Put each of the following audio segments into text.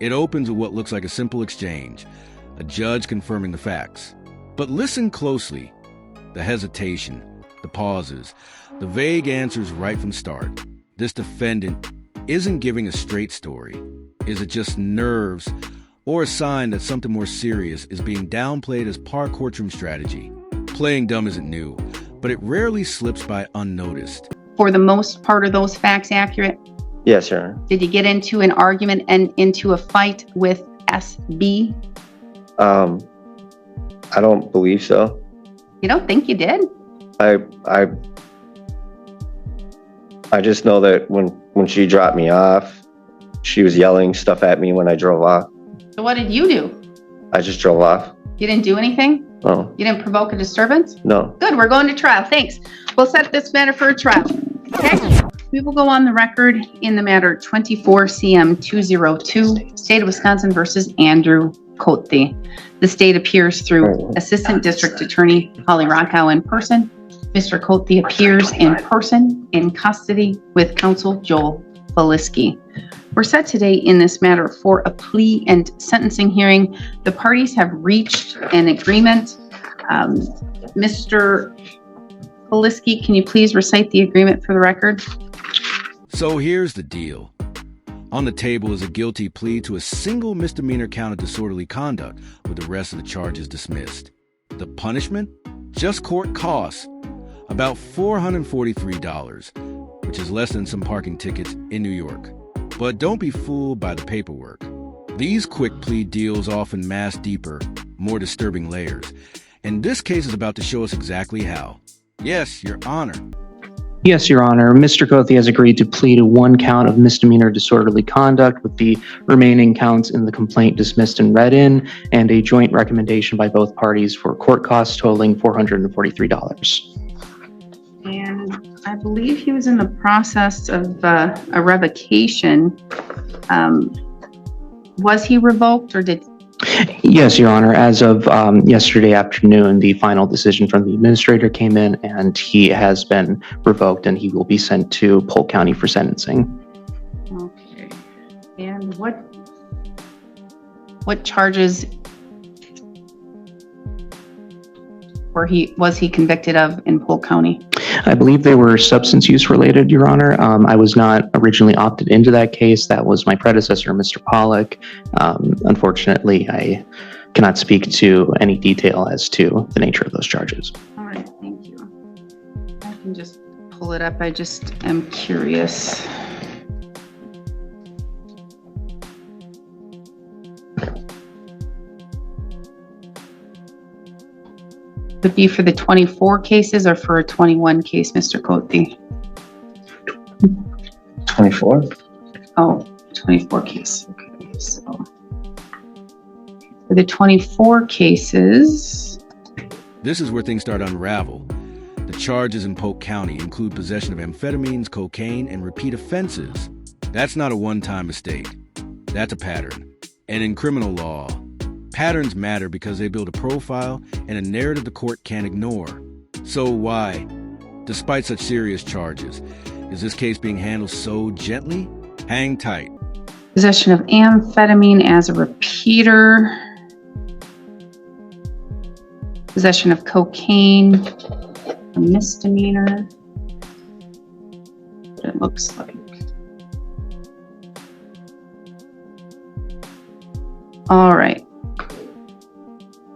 It opens with what looks like a simple exchange, a judge confirming the facts. But listen closely. The hesitation, the pauses, the vague answers right from start. This defendant isn't giving a straight story. Is it just nerves or a sign that something more serious is being downplayed as par courtroom strategy? Playing dumb isn't new, but it rarely slips by unnoticed. For the most part, are those facts accurate? Yes, Your Honor. Did you get into an argument and into a fight with SB? I don't believe so. You don't think you did? I just know that when she dropped me off, she was yelling stuff at me when I drove off. So what did you do? I just drove off. You didn't do anything? No. You didn't provoke a disturbance? No. Good, we're going to trial. Thanks. We'll set this matter for a trial. Okay. We will go on the record in the matter 24 CM 202, State of Wisconsin versus Andrew Cote. The state appears through Assistant District Attorney Holly Rockow in person. Mr. Cote appears in person in custody with counsel Joel Faliski. We're set today in this matter for a plea and sentencing hearing. The parties have reached an agreement. Mr. Faliski, can you please recite the agreement for the record? So here's the deal. On the table is a guilty plea to a single misdemeanor count of disorderly conduct, with the rest of the charges dismissed. The punishment? Just court costs. About $443, which is less than some parking tickets in New York. But don't be fooled by the paperwork. These quick plea deals often mask deeper, more disturbing layers. And this case is about to show us exactly how. Yes, Your Honor. Yes, Your Honor. Mr. Cote has agreed to plead to one count of misdemeanor disorderly conduct, with the remaining counts in the complaint dismissed and read in, and a joint recommendation by both parties for court costs totaling $443. And I believe he was in the process of a revocation. Was he revoked or did? Yes, Your Honor. As of yesterday afternoon, the final decision from the administrator came in, and he has been revoked, and he will be sent to Polk County for sentencing. Okay. And what charges was he convicted of in Polk County? I believe they were substance use related, Your Honor. I was not originally opted into that case. That was my predecessor, Mr. Pollack. Unfortunately, I cannot speak to any detail as to the nature of those charges. All right, thank you. I can just pull it up. I just am curious. Would it be for the 24 cases or for a 21 case, Mr. Cote? 24? Oh, 24 case. Okay, so for the 24 cases. This is where things start to unravel. The charges in Polk County include possession of amphetamines, cocaine, and repeat offenses. That's not a one-time mistake. That's a pattern. And in criminal law, patterns matter because they build a profile and a narrative the court can't ignore. So why, despite such serious charges, is this case being handled so gently? Hang tight. Possession of amphetamine as a repeater. Possession of cocaine, a misdemeanor. It looks like. All right.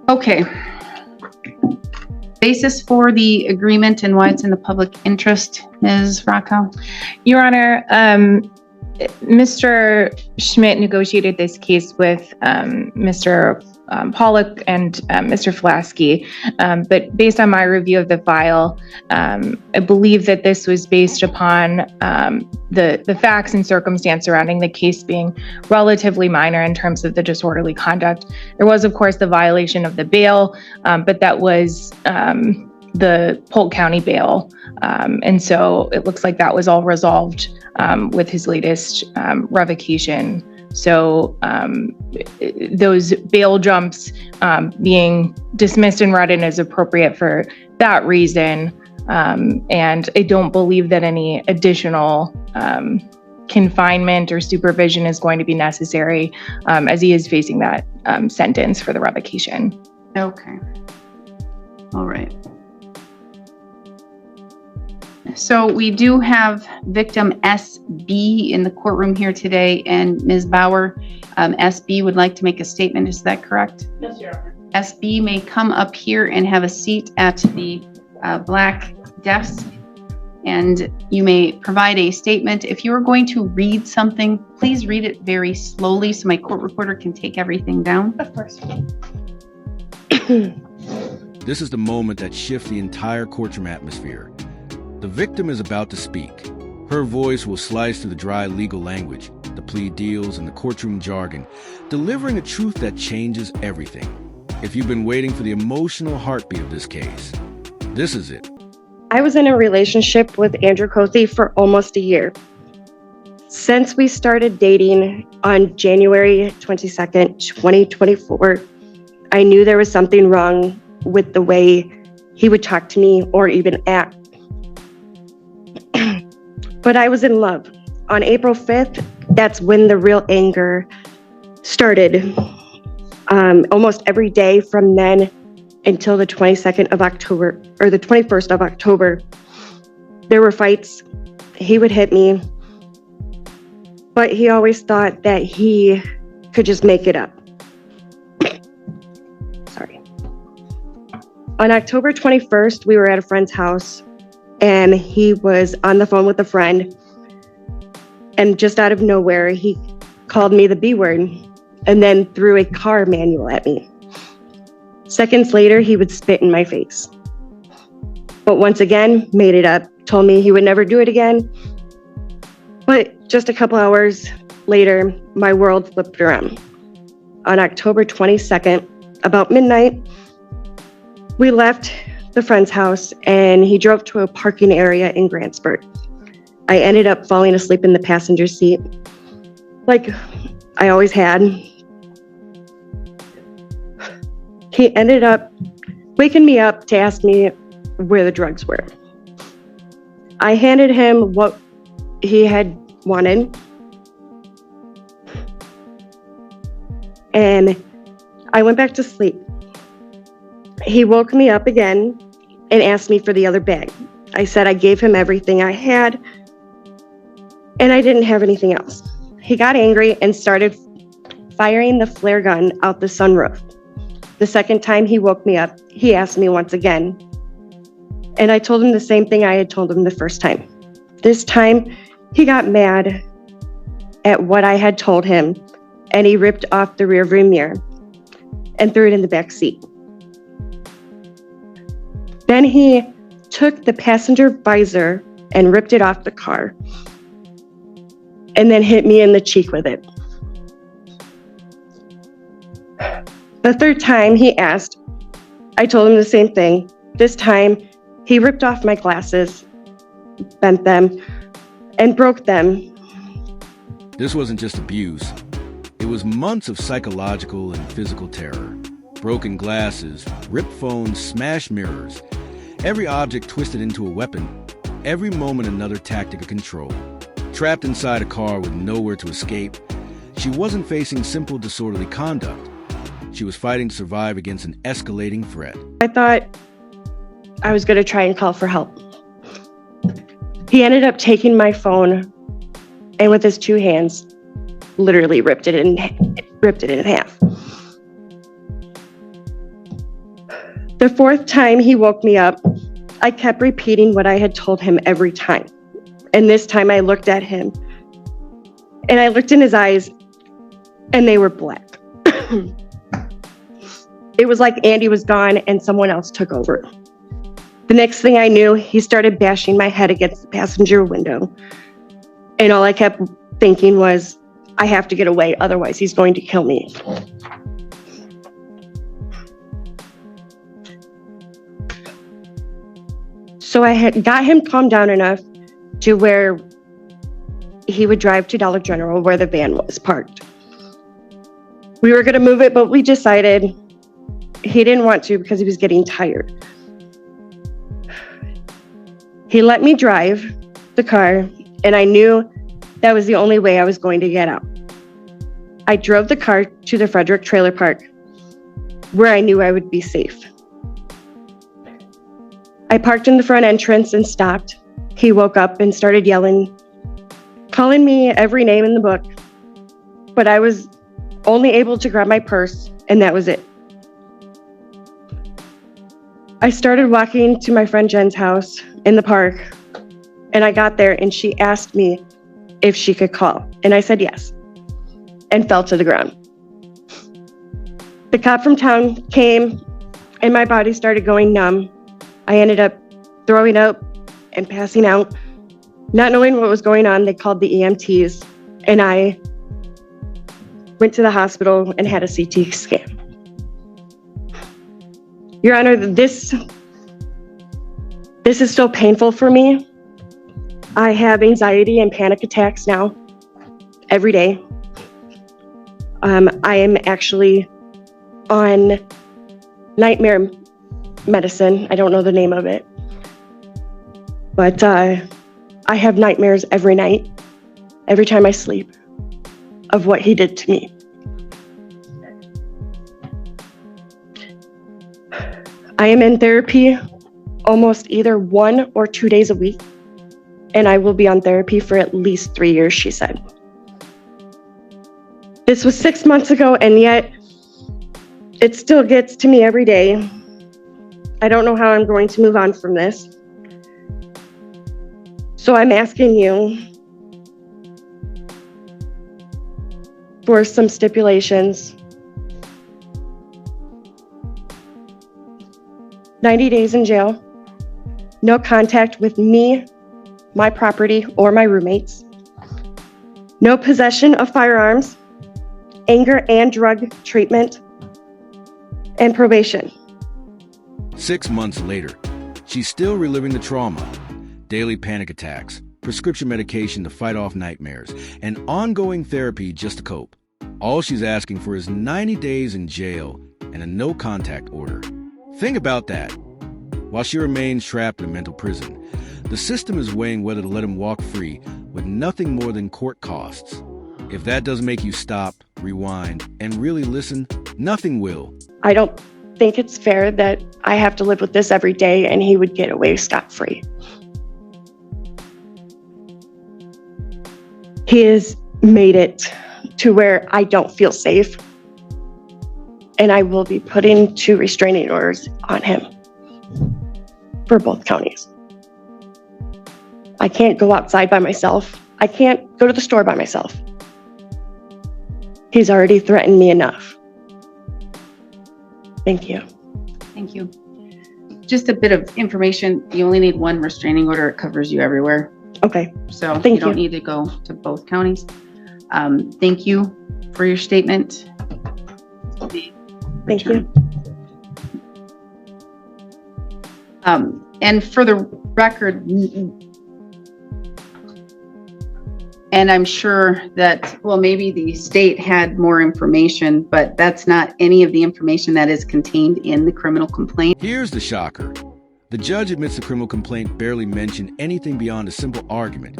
Okay. Basis for the agreement and why it's in the public interest, Ms. Rockow? Your Honor, Mr. Schmidt negotiated this case with Mr. Pollack and Mr. Flasky, but based on my review of the file, I believe that this was based upon the facts and circumstance surrounding the case being relatively minor in terms of the disorderly conduct. There was, of course, the violation of the bail, but that was the Polk County bail. And so it looks like that was all resolved with his latest revocation. So those bail jumps being dismissed and read in is appropriate for that reason. And I don't believe that any additional confinement or supervision is going to be necessary, as he is facing that sentence for the revocation. Okay. All right. So we do have victim SB in the courtroom here today, and Ms. Bauer, SB would like to make a statement. Is that correct? Yes, Your Honor. SB may come up here and have a seat at the black desk, and you may provide a statement. If you are going to read something, please read it very slowly so my court reporter can take everything down. Of course. This is the moment that shifts the entire courtroom atmosphere. The victim is about to speak. Her voice will slice through the dry legal language, the plea deals, and the courtroom jargon, delivering a truth that changes everything. If you've been waiting for the emotional heartbeat of this case, this is it. I was in a relationship with Andrew Cothey for almost a year. Since we started dating on January 22nd, 2024, I knew there was something wrong with the way he would talk to me or even act. But I was in love. On April 5th, that's when the real anger started. Almost every day from then until the 22nd of October, or the 21st of October, there were fights. He would hit me, but he always thought that he could just make it up. Sorry. On October 21st, we were at a friend's house, and he was on the phone with a friend, and just out of nowhere, he called me the B word and then threw a car manual at me. Seconds later, he would spit in my face. But once again, made it up, told me he would never do it again. But just a couple hours later, my world flipped around. On October 22nd, about midnight, we left the friend's house and he drove to a parking area in Grantsburg. I ended up falling asleep in the passenger seat, like I always had. He ended up waking me up to ask me where the drugs were. I handed him what he had wanted, and I went back to sleep. He woke me up again and asked me for the other bag. I said I gave him everything I had, and I didn't have anything else. He got angry and started firing the flare gun out the sunroof. The second time he woke me up, he asked me once again, and I told him the same thing I had told him the first time. This time, he got mad at what I had told him, and he ripped off the rearview mirror and threw it in the back seat. Then he took the passenger visor and ripped it off the car, and then hit me in the cheek with it. The third time he asked, I told him the same thing. This time, he ripped off my glasses, bent them, and broke them. This wasn't just abuse. It was months of psychological and physical terror. Broken glasses, ripped phones, smashed mirrors. Every object twisted into a weapon. Every moment another tactic of control. Trapped inside a car with nowhere to escape, she wasn't facing simple disorderly conduct. She was fighting to survive against an escalating threat. I thought I was going to try and call for help. He ended up taking my phone and with his two hands, literally ripped it in half. The fourth time he woke me up, I kept repeating what I had told him every time. And this time I looked at him and I looked in his eyes and they were black. It was like Andy was gone and someone else took over. The next thing I knew, he started bashing my head against the passenger window. And all I kept thinking was, I have to get away, otherwise he's going to kill me. So I had got him calmed down enough to where he would drive to Dollar General where the van was parked. We were going to move it, but we decided he didn't want to because he was getting tired. He let me drive the car, and I knew That was the only way I was going to get out. I drove the car to the Frederick Trailer Park, where I knew I would be safe. I parked in the front entrance and stopped. He woke up and started yelling, calling me every name in the book, but I was only able to grab my purse, and that was it. I started walking to my friend Jen's house in the park, and I got there and she asked me if she could call, and I said yes, and fell to the ground. The cop from town came, and my body started going numb. I ended up throwing up and passing out. Not knowing what was going on, they called the EMTs, and I went to the hospital and had a CT scan. Your Honor, this is still painful for me. I have anxiety and panic attacks now, every day. I am actually on nightmare medicine. I don't know the name of it. But I have nightmares every night, every time I sleep, of what he did to me. I am in therapy almost either 1 or 2 days a week, and I will be on therapy for at least 3 years, she said. This was 6 months ago, and yet it still gets to me every day. I don't know how I'm going to move on from this. So I'm asking you for some stipulations. 90 days in jail, no contact with me, my property, or my roommates, no possession of firearms, anger and drug treatment, and probation. 6 months later, she's still reliving the trauma, daily panic attacks, prescription medication to fight off nightmares, and ongoing therapy just to cope. All she's asking for is 90 days in jail and a no-contact order. Think about that. While she remains trapped in a mental prison, the system is weighing whether to let him walk free with nothing more than court costs. If that doesn't make you stop, rewind, and really listen, nothing will. I don't think it's fair that I have to live with this every day and he would get away scot-free. He has made it to where I don't feel safe, and I will be putting 2 restraining orders on him for both counties. I can't go outside by myself. I can't go to the store by myself. He's already threatened me enough. Thank you. Thank you. Just a bit of information. You only need 1 restraining order. It covers you everywhere. Okay. So Thank you don't you. need to go to both counties. Thank you for your statement. Thank you. And for the record, and I'm sure that, well, maybe the state had more information, but that's not any of the information that is contained in the criminal complaint. Here's the shocker. The judge admits the criminal complaint barely mentioned anything beyond a simple argument,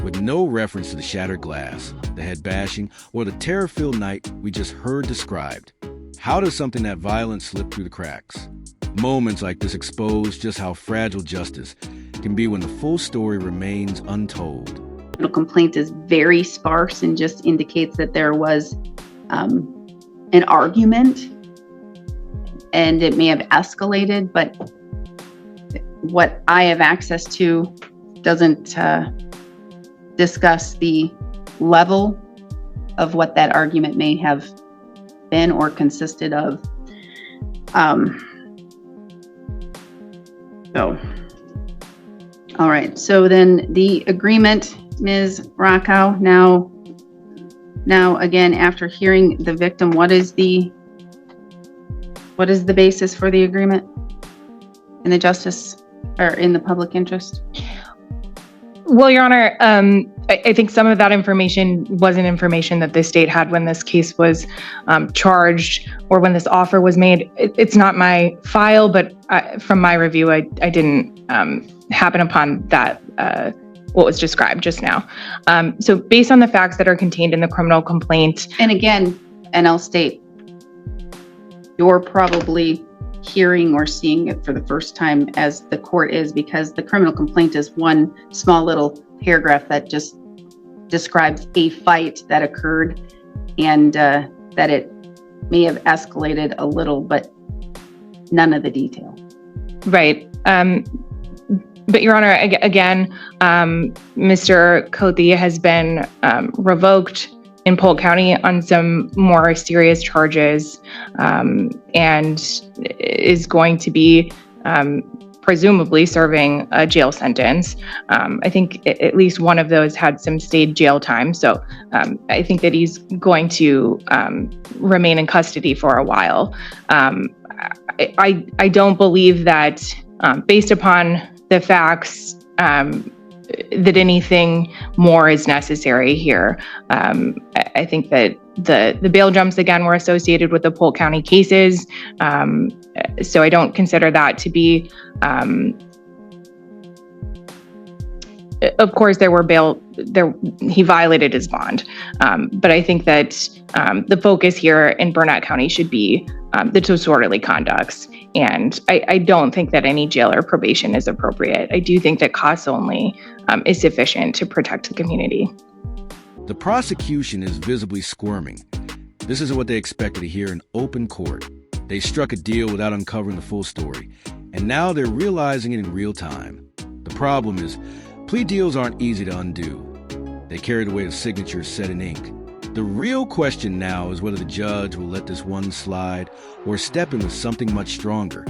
with no reference to the shattered glass, the head bashing, or the terror-filled night we just heard described. How does something that violent slip through the cracks? Moments like this expose just how fragile justice can be when the full story remains untold. The criminal complaint is very sparse and just indicates that there was an argument and it may have escalated, but what I have access to doesn't discuss the level of what that argument may have been or consisted of. All right. So then the agreement, Ms. Rockow, now again, after hearing the victim, what is the basis for the agreement in the justice or in the public interest? Well, Your Honor, I think some of that information wasn't information that the state had when this case was charged or when this offer was made. It's not my file, but from my review, I didn't happen upon that what was described just now. So based on the facts that are contained in the criminal complaint. And again, and I'll state, you're probably hearing or seeing it for the first time, as the court is, because the criminal complaint is one small little paragraph that just describes a fight that occurred, and that it may have escalated a little, but none of the detail. Right. But Your Honor, again, Mr. Cothey has been revoked in Polk County on some more serious charges, and is going to be presumably serving a jail sentence. I think at least one of those had some stayed jail time. So I think that he's going to remain in custody for a while. I don't believe that, based upon the facts, that anything more is necessary here. I think that the bail jumps, again, were associated with the Polk County cases. So I don't consider that to be, of course, he violated his bond. But I think that the focus here in Burnett County should be the disorderly conducts. And I don't think that any jail or probation is appropriate. I do think that costs only is sufficient to protect the community. The prosecution is visibly squirming. This isn't what they expected to hear in open court. They struck a deal without uncovering the full story, and now they're realizing it in real time. The problem is, plea deals aren't easy to undo. They carry the weight of signatures set in ink. The real question now is whether the judge will let this one slide or step in with something much stronger.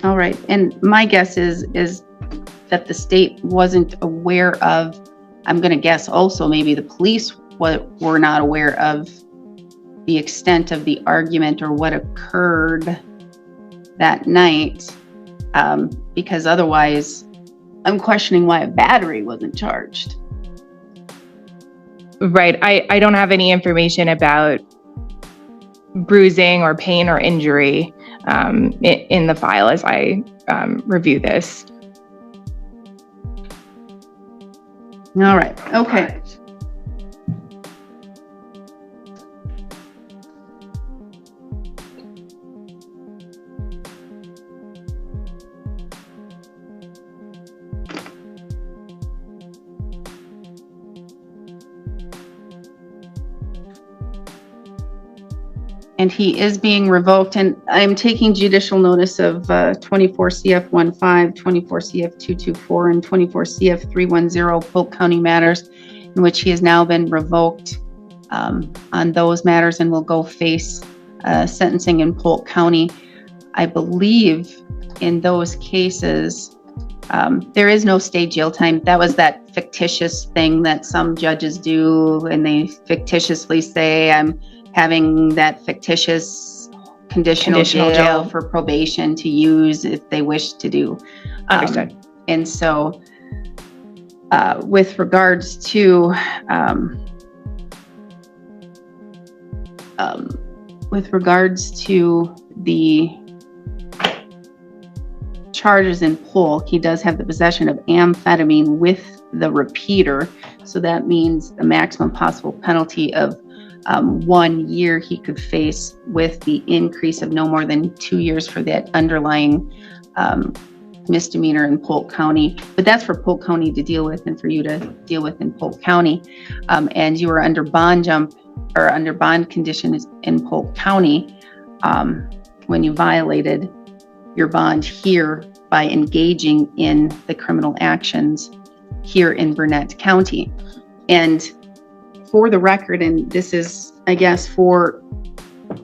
All right. And my guess is that the state wasn't aware of, I'm going to guess also maybe the police were not aware of the extent of the argument or what occurred that night, because otherwise I'm questioning why a battery wasn't charged. Right. I don't have any information about bruising or pain or injury in the file as I review this. All right. Okay. And he is being revoked, and I'm taking judicial notice of 24 CF 15, 24 CF 224, and 24 CF 310 Polk County matters, in which he has now been revoked on those matters and will go face sentencing in Polk County. I believe in those cases, there is no stay jail time. That was that fictitious thing that some judges do, and they fictitiously say, I'm having that fictitious conditional jail for probation to use if they wish to do. Understood. And so with regards to the charges in Polk, he does have the possession of amphetamine with the repeater. So that means the maximum possible penalty of 1 year he could face, with the increase of no more than 2 years for that underlying misdemeanor in Polk County. But that's for Polk County to deal with and for you to deal with in Polk County. And you were under bond conditions in Polk County when you violated your bond here by engaging in the criminal actions here in Burnett County. And for the record, and this is, I guess, for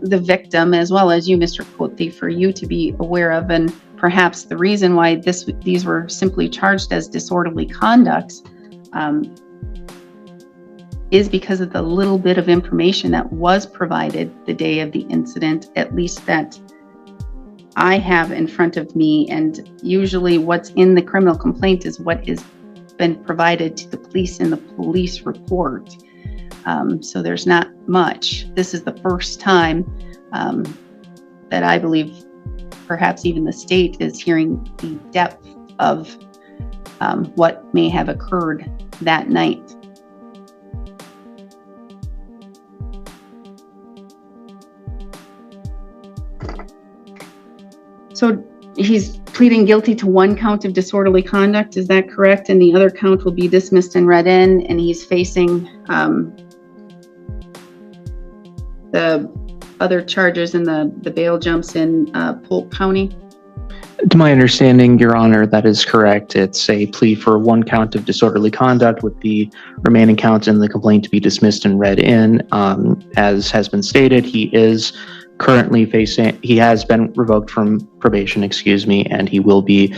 the victim as well as you, Mr. Cothey, for you to be aware of, and perhaps the reason why these were simply charged as disorderly conducts is because of the little bit of information that was provided the day of the incident, at least that I have in front of me. And usually what's in the criminal complaint is what has been provided to the police in the police report. So there's not much. This is the first time that I believe perhaps even the state is hearing the depth of what may have occurred that night. So he's pleading guilty to one count of disorderly conduct, is that correct? And the other count will be dismissed and read in, and he's facing the other charges in the bail jumps in Polk County? To my understanding, Your Honor, that is correct. It's a plea for one count of disorderly conduct with the remaining counts in the complaint to be dismissed and read in. As has been stated, he has been revoked from probation, and he will be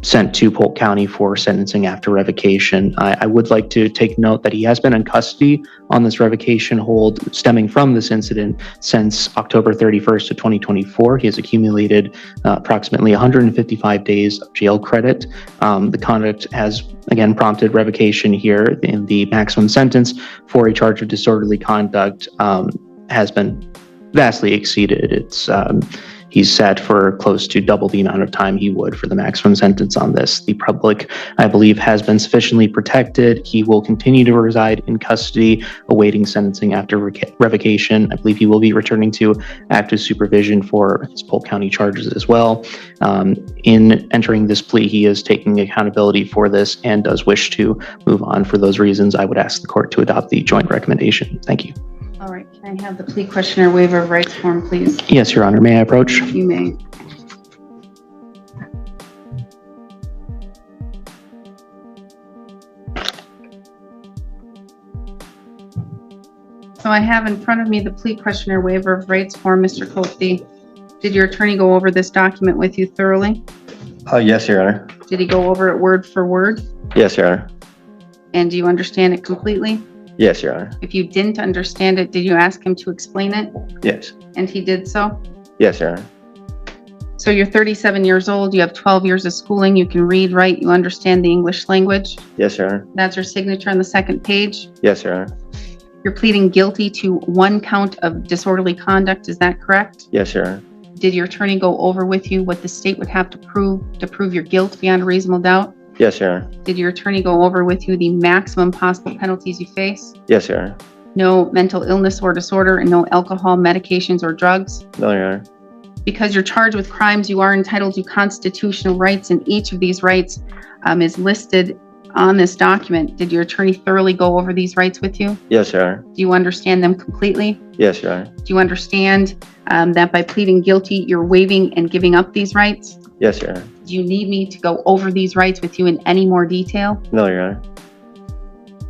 sent to Polk County for sentencing after revocation. I would like to take note that he has been in custody on this revocation hold stemming from this incident since October 31st of 2024. He has accumulated approximately 155 days of jail credit. The conduct has again prompted revocation here, in the maximum sentence for a charge of disorderly conduct has been vastly exceeded. He's set for close to double the amount of time he would for the maximum sentence on this. The public, I believe, has been sufficiently protected. He will continue to reside in custody, awaiting sentencing after revocation. I believe he will be returning to active supervision for his Polk County charges as well. In entering this plea, he is taking accountability for this and does wish to move on. For those reasons, I would ask the court to adopt the joint recommendation. Thank you. All right, can I have the plea questionnaire waiver of rights form, please? Yes, Your Honor. May I approach? You may. So I have in front of me the plea questionnaire waiver of rights form, Mr. Coakley. Did your attorney go over this document with you thoroughly? Yes, Your Honor. Did he go over it word for word? Yes, Your Honor. And do you understand it completely? Yes, Your Honor. If you didn't understand it, did you ask him to explain it? Yes. And he did so? Yes, Your Honor. So you're 37 years old, you have 12 years of schooling, you can read, write, you understand the English language? Yes, Your Honor. That's your signature on the second page? Yes, Your Honor. You're pleading guilty to one count of disorderly conduct, is that correct? Yes, Your Honor. Did your attorney go over with you what the state would have to prove your guilt beyond a reasonable doubt? Yes, Your Honor. Did your attorney go over with you the maximum possible penalties you face? Yes, Your Honor. No mental illness or disorder and no alcohol, medications, or drugs? No, Your Honor. Because you're charged with crimes, you are entitled to constitutional rights, and each of these rights is listed on this document. Did your attorney thoroughly go over these rights with you? Yes, Your Honor. Do you understand them completely? Yes, Your Honor. Do you understand that by pleading guilty, you're waiving and giving up these rights? Yes, Your Honor. Do you need me to go over these rights with you in any more detail? No, Your Honor.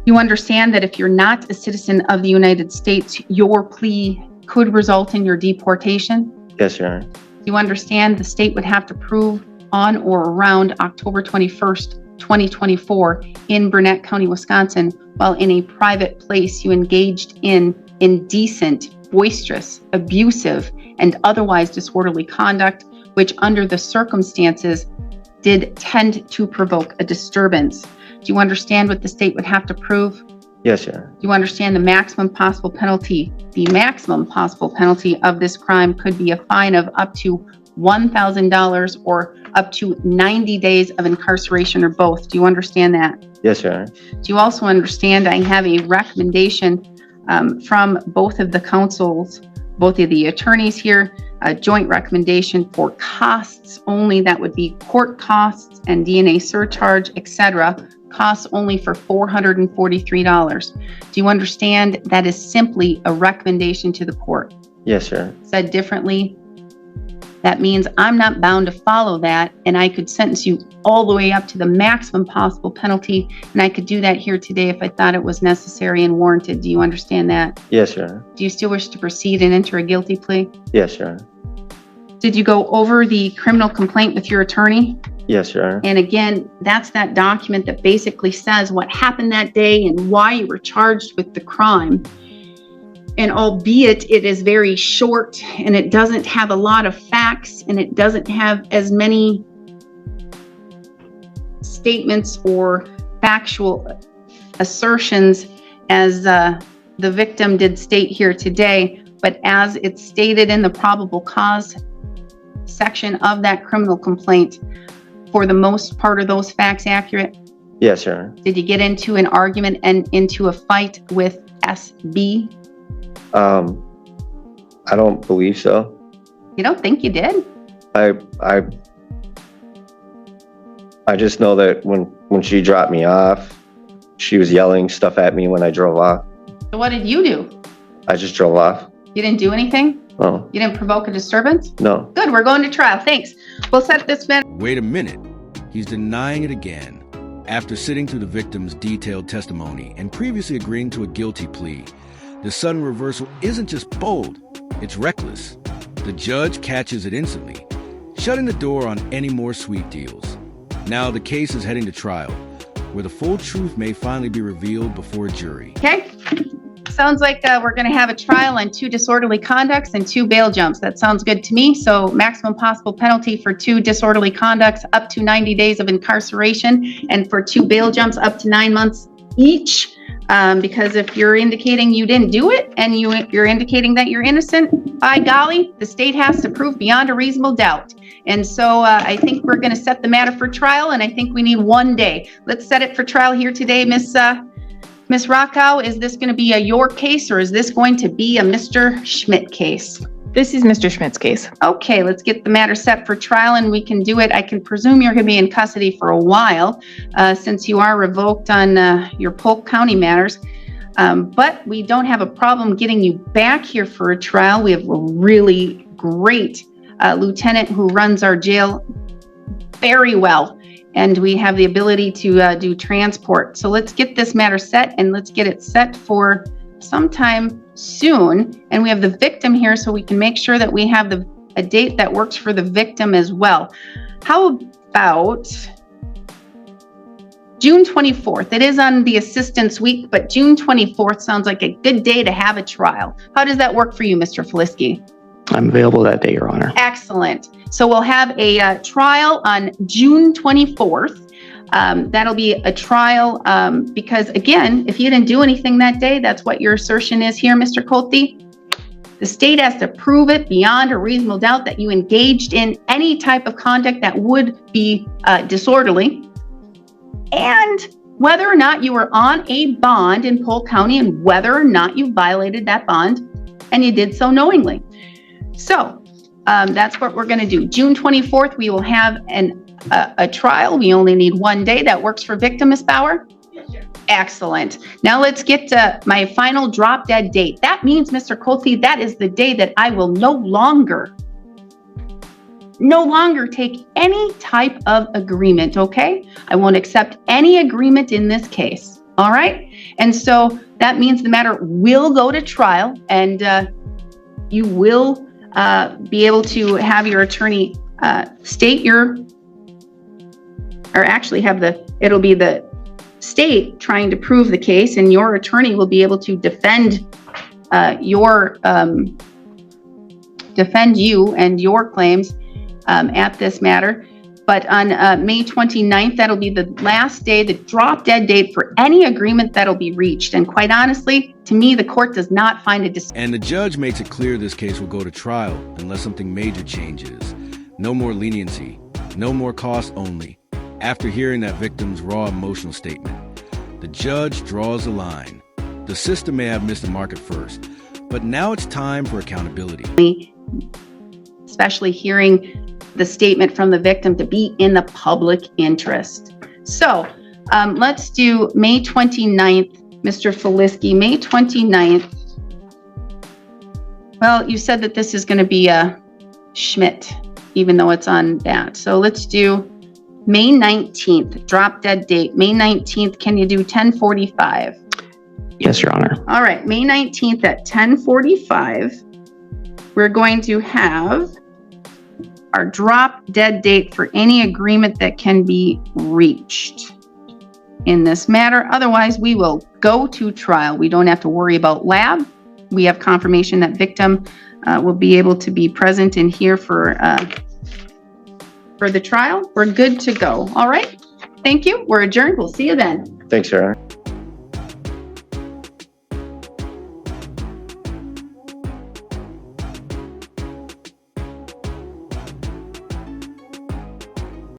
You understand that if you're not a citizen of the United States, your plea could result in your deportation? Yes, Your Honor. Do you understand the state would have to prove on or around October 21st, 2024 in Burnett County, Wisconsin, while in a private place you engaged in indecent, boisterous, abusive, and otherwise disorderly conduct, which under the circumstances did tend to provoke a disturbance? Do you understand what the state would have to prove? Yes, Your Honor. Do you understand the maximum possible penalty? The maximum possible penalty of this crime could be a fine of up to $1,000 or up to 90 days of incarceration, or both. Do you understand that? Yes, Your Honor. Do you also understand I have a recommendation from both of the counsels, both of the attorneys here, a joint recommendation for costs only, that would be court costs and DNA surcharge, etc., costs only for $443. Do you understand that is simply a recommendation to the court? Yes, Your Honor. Said differently, that means I'm not bound to follow that, and I could sentence you all the way up to the maximum possible penalty, and I could do that here today if I thought it was necessary and warranted. Do you understand that? Yes, Your Honor. Do you still wish to proceed and enter a guilty plea? Yes, Your Honor. Did you go over the criminal complaint with your attorney? Yes, Your Honor. And again, that's that document that basically says what happened that day and why you were charged with the crime. And albeit it is very short and it doesn't have a lot of facts and it doesn't have as many statements or factual assertions as the victim did state here today, but as it's stated in the probable cause section of that criminal complaint, for the most part, are those facts accurate? Yes, Your Honor. Did you get into an argument and into a fight with SB? I don't believe so. You don't think you did? I just know that when she dropped me off, she was yelling stuff at me when I drove off. So what did you do? I just drove off. You didn't do anything? No. You didn't provoke a disturbance? No. Good, we're going to trial. Thanks. We'll set this matter. Wait a minute. He's denying it again. After sitting through the victim's detailed testimony and previously agreeing to a guilty plea, the sudden reversal isn't just bold, it's reckless. The judge catches it instantly, shutting the door on any more sweet deals. Now the case is heading to trial, where the full truth may finally be revealed before a jury. Okay. Sounds like we're going to have a trial on 2 disorderly conducts and 2 bail jumps. That sounds good to me. So maximum possible penalty for 2 disorderly conducts, up to 90 days of incarceration, and for 2 bail jumps, up to 9 months each. Because if you're indicating you didn't do it and you're indicating that you're innocent, by golly, the state has to prove beyond a reasonable doubt. And so I think we're going to set the matter for trial, and I think we need 1 day. Let's set it for trial here today, Miss Rockow. Is this going to be a your case, or is this going to be a Mr. Schmidt case? This is Mr. Schmidt's case. Okay, let's get the matter set for trial, and we can do it. I can presume you're going to be in custody for a while, since you are revoked on your Polk County matters. But we don't have a problem getting you back here for a trial. We have a really great lieutenant who runs our jail very well, and we have the ability to do transport. So let's get this matter set, and let's get it set for sometime soon. And we have the victim here, so we can make sure that we have a date that works for the victim as well. How about June 24th? It is on the assistance week, but June 24th sounds like a good day to have a trial. How does that work for you, Mr. Flisky? I'm available that day, Your Honor. Excellent. So we'll have a trial on June 24th. That'll be a trial because, again, if you didn't do anything that day, that's what your assertion is here, Mr. Colte. The state has to prove it beyond a reasonable doubt that you engaged in any type of conduct that would be disorderly, and whether or not you were on a bond in Polk County, and whether or not you violated that bond, and you did so knowingly. So that's what we're going to do. June 24th, we will have a trial. We only need 1 day. That works for victim, Ms. Bauer? Yes, sir. Excellent. Now let's get to my final drop dead date. That means, Mr. Colte, that is the day that I will no longer take any type of agreement, okay? I won't accept any agreement in this case, all right? And so that means the matter will go to trial, and you will be able to have your attorney state your, or actually have it'll be the state trying to prove the case, and your attorney will be able to defend you and your claims at this matter. But on May 29th, that'll be the last day, the drop dead date for any agreement that'll be reached. And quite honestly, to me, the court does not find a decision. And the judge makes it clear this case will go to trial unless something major changes. No more leniency, no more cost only. After hearing that victim's raw emotional statement, the judge draws a line. The system may have missed the mark at first, but now it's time for accountability. Especially hearing the statement from the victim to be in the public interest. So let's do May 29th, Mr. Flisky, May 29th. Well, you said that this is going to be a Schmidt, even though it's on that. So let's do May 19th, drop dead date. May 19th, can you do 10:45? Yes, Your Honor. All right, May 19th at 10:45, we're going to have our drop dead date for any agreement that can be reached in this matter. Otherwise, we will go to trial. We don't have to worry about lab. We have confirmation that victim will be able to be present in here for the trial. We're good to go. All right. Thank you. We're adjourned. We'll see you then. Thanks, Your Honor.